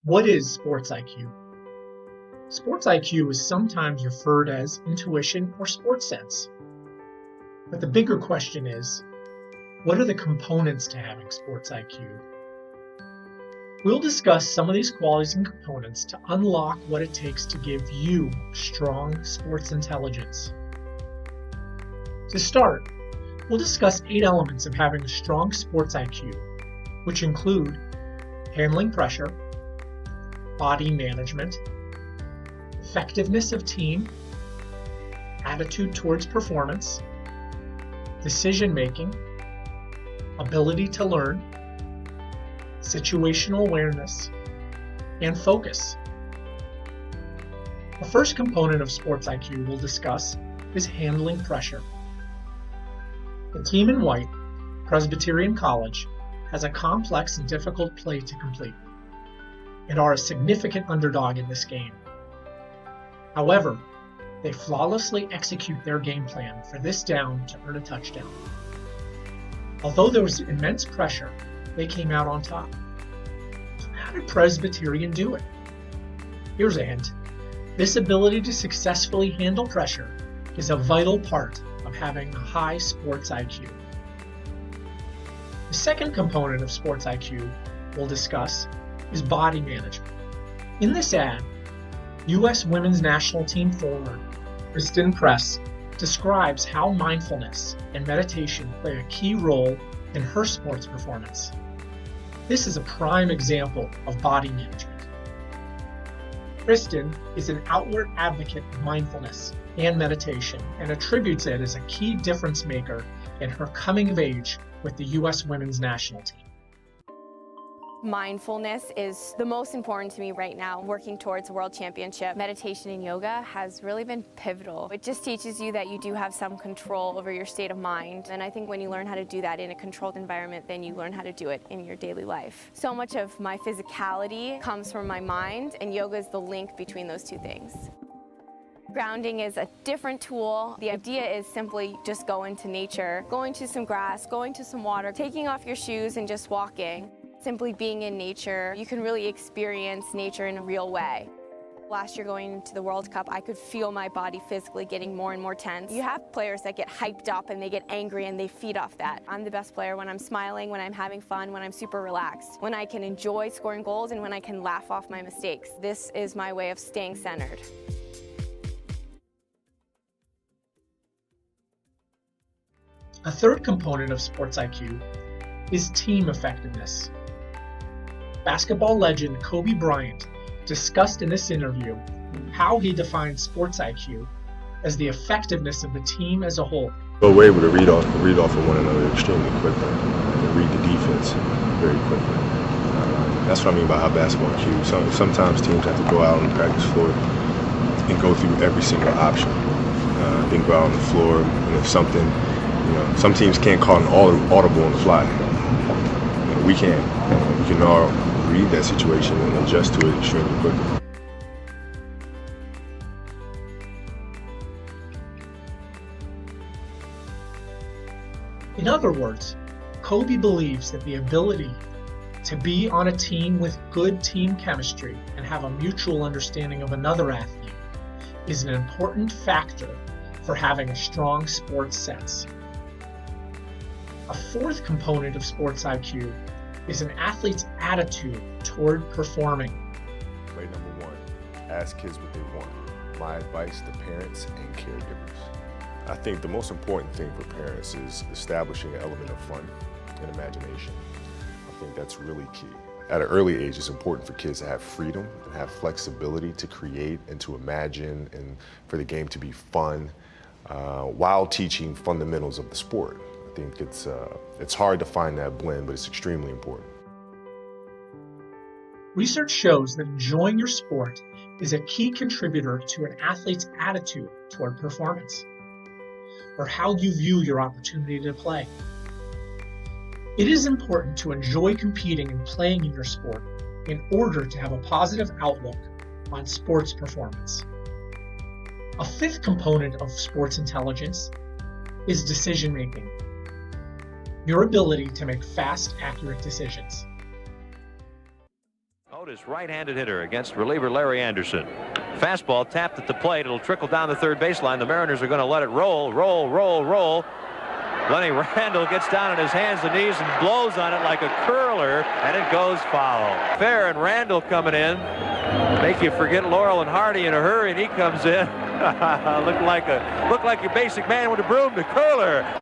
What is sports IQ? Sports IQ is sometimes referred as intuition or sports sense. But the bigger question is, what are the components to having sports IQ? We'll discuss some of these qualities and components to unlock what it takes to give you strong sports intelligence. To start, we'll discuss 8 elements of having a strong sports IQ, which include handling pressure, body management, effectiveness of team, attitude towards performance, decision-making, ability to learn, situational awareness, and focus. The first component of sports IQ we'll discuss is handling pressure. The team in white, Presbyterian College, has a complex and difficult play to complete, and are a significant underdog in this game. However, they flawlessly execute their game plan for this down to earn a touchdown. Although there was immense pressure, they came out on top. So how did Presbyterian do it? Here's a hint. This ability to successfully handle pressure is a vital part of having a high sports IQ. The second component of sports IQ we'll discuss is body management. In this ad, U.S. Women's National Team forward Kristen Press describes how mindfulness and meditation play a key role in her sports performance. This is a prime example of body management. Kristen is an outward advocate of mindfulness and meditation and attributes it as a key difference maker in her coming of age with the U.S. Women's National Team. Mindfulness is the most important to me right now, working towards a world championship. Meditation and yoga has really been pivotal. It just teaches you that you do have some control over your state of mind. And I think when you learn how to do that in a controlled environment, then you learn how to do it in your daily life. So much of my physicality comes from my mind, and yoga is the link between those two things. Grounding is a different tool. The idea is simply just go into nature, going to some grass, going to some water, taking off your shoes and just walking. Simply being in nature, you can really experience nature in a real way. Last year going into the World Cup, I could feel my body physically getting more and more tense. You have players that get hyped up and they get angry and they feed off that. I'm the best player when I'm smiling, when I'm having fun, when I'm super relaxed, when I can enjoy scoring goals, and when I can laugh off my mistakes. This is my way of staying centered. A third component of sports IQ is team effectiveness. Basketball legend Kobe Bryant discussed in this interview how he defines sports IQ as the effectiveness of the team as a whole. So we're able to read off of one another extremely quickly and read the defense very quickly. That's what I mean by how basketball cues. Sometimes teams have to go out on the practice floor and go through every single option. Then go out on the floor, and if something, some teams can't call an audible on the fly. We can. We can all read that situation and adjust to it extremely quickly. In other words, Kobe believes that the ability to be on a team with good team chemistry and have a mutual understanding of another athlete is an important factor for having a strong sports sense. A fourth component of sports IQ is an athlete's attitude toward performing. Play number 1, ask kids what they want. My advice to parents and caregivers. I think the most important thing for parents is establishing an element of fun and imagination. I think that's really key. At an early age, it's important for kids to have freedom and have flexibility to create and to imagine, and for the game to be fun while teaching fundamentals of the sport. I think it's hard to find that blend, but it's extremely important. Research shows that enjoying your sport is a key contributor to an athlete's attitude toward performance, or how you view your opportunity to play. It is important to enjoy competing and playing in your sport in order to have a positive outlook on sports performance. A fifth component of sports intelligence is decision-making. Your ability to make fast, accurate decisions. Otis, right-handed hitter against reliever Larry Anderson. Fastball tapped at the plate. It'll trickle down the third baseline. The Mariners are going to let it roll. Lenny Randall gets down on his hands and knees and blows on it like a curler, and it goes foul. Fair and Randall coming in. Make you forget Laurel and Hardy in a hurry, and he comes in. Look like your basic man with a broom, the curler.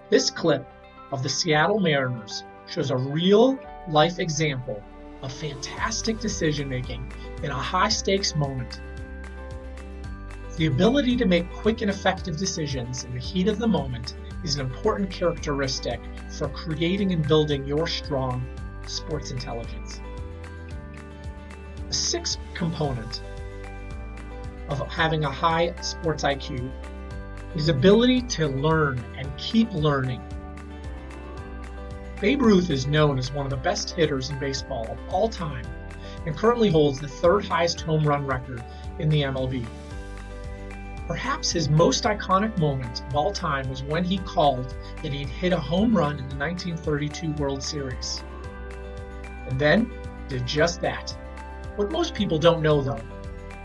This clip of the Seattle Mariners shows a real-life example of fantastic decision-making in a high-stakes moment. The ability to make quick and effective decisions in the heat of the moment is an important characteristic for creating and building your strong sports intelligence. A sixth component of having a high sports IQ is ability to learn and keep learning. Babe Ruth is known as one of the best hitters in baseball of all time and currently holds the third highest home run record in the MLB. Perhaps his most iconic moment of all time was when he called that he'd hit a home run in the 1932 World Series. And then did just that. What most people don't know, though,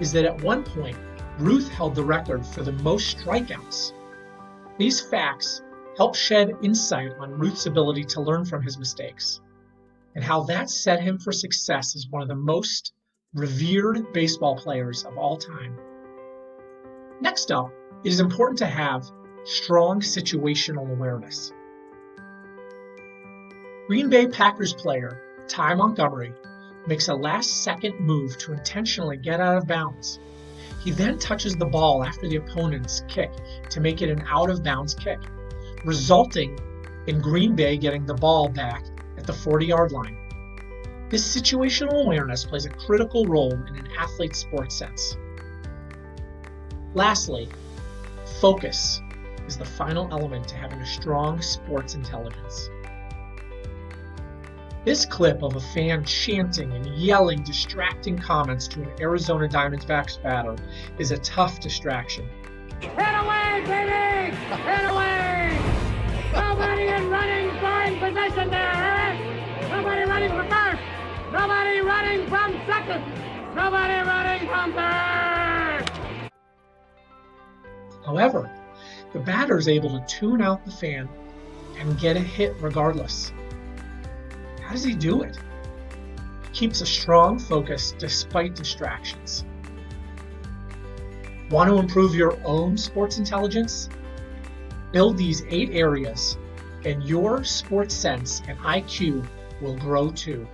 is that at one point, Ruth held the record for the most strikeouts. These facts help shed insight on Ruth's ability to learn from his mistakes and how that set him for success as one of the most revered baseball players of all time. Next up, it is important to have strong situational awareness. Green Bay Packers player Ty Montgomery makes a last-second move to intentionally get out of bounds. He then touches the ball after the opponent's kick to make it an out-of-bounds kick, resulting in Green Bay getting the ball back at the 40-yard line. This situational awareness plays a critical role in an athlete's sports sense. Lastly, focus is the final element to having a strong sports intelligence. This clip of a fan chanting and yelling distracting comments to an Arizona Diamondbacks batter is a tough distraction. Hit away, baby! Hit away! Nobody in running scoring position there, eh? Nobody running for first! Nobody running from second! Nobody running from third! However, the batter is able to tune out the fan and get a hit regardless. How does he do it? He keeps a strong focus despite distractions. Want to improve your own sports intelligence? Build these 8 areas, and your sports sense and IQ will grow too.